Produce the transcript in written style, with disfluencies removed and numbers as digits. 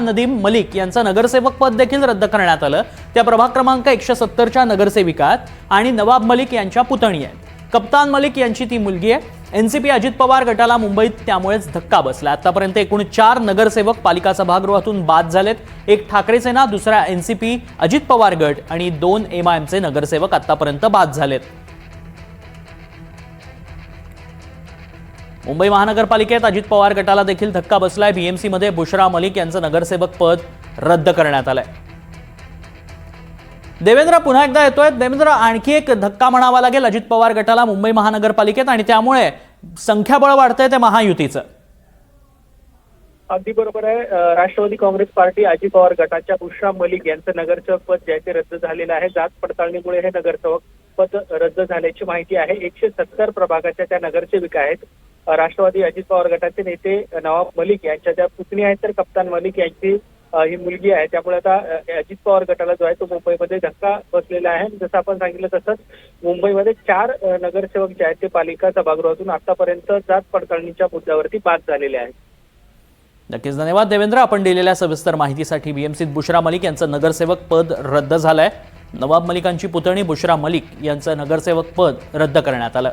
नदीम मलिक यांचं नगरसेवक पद देखील रद्द करण्यात आलं। त्या प्रभाग क्रमांक 170च्या नगरसेविका आणि नवाब मलिक यांच्या पुतणी आहेत। कप्तान मलिक यांची ती मुलगी आहे। एनसीपी अजित पवार गटाला मुंबईत त्यामुळेच धक्का बसला। आतापर्यंत एकूण 4 नगरसेवक पालिका सभागृहातून बाद झालेत। एक ठाकरे सेना, दुसरा एनसीपी अजित पवार गट आणि 2 एमआयएमचे नगरसेवक आतापर्यंत बाद झालेत। मुंबई महानगरपालिकेत अजित पवार गटाला देखील धक्का बसलाय। बीएमसी मध्ये बुशरा मलिक यांचं नगरसेवक पद रद्द करण्यात आलंय। देवेंद्र पुन्हा एकदा येतोय। देवेंद्र, आणखी एक धक्का म्हणावा लागेल अजित पवार गटाला मुंबई महानगरपालिकेत आणि त्यामुळे संख्याबळ वाढतंय ते महायुतीचं। अगदी बरोबर आहे। राष्ट्रवादी काँग्रेस पार्टी अजित पवार गटाच्या बुशरा मलिक यांचं नगरसेवक पद जे ते रद्द झालेलं आहे। जात पडताळणीमुळे हे नगरसेवक पद रद्द झाल्याची माहिती आहे। 170 प्रभागाच्या त्या नगरसेविका आहेत। राष्ट्रवादी अजित पवार गटाचे नेते नवाब मलिक यांच्या त्या पुतणी आहेत, तर कप्तान मलिक यांची ही मुलगी आहे। त्यामुळे आता अजित पवार गटाला जो आहे तो मुंबईमध्ये धक्का बसलेला आहे। जसं आपण सांगितलं तसंच मुंबईमध्ये 4 नगरसेवक जे आहेत ते पालिका सभागृहातून आतापर्यंत जात पडताळणीच्या मुद्द्यावरती बाद झालेले आहेत। नक्कीच धन्यवाद देवेंद्र, आपण दिलेल्या सविस्तर माहितीसाठी। बीएमसीत बुशरा मलिक यांचं नगरसेवक पद रद्द झालंय। नवाब मलिकांची पुतणी बुशरा मलिक यांचं नगरसेवक पद रद्द करण्यात आलं।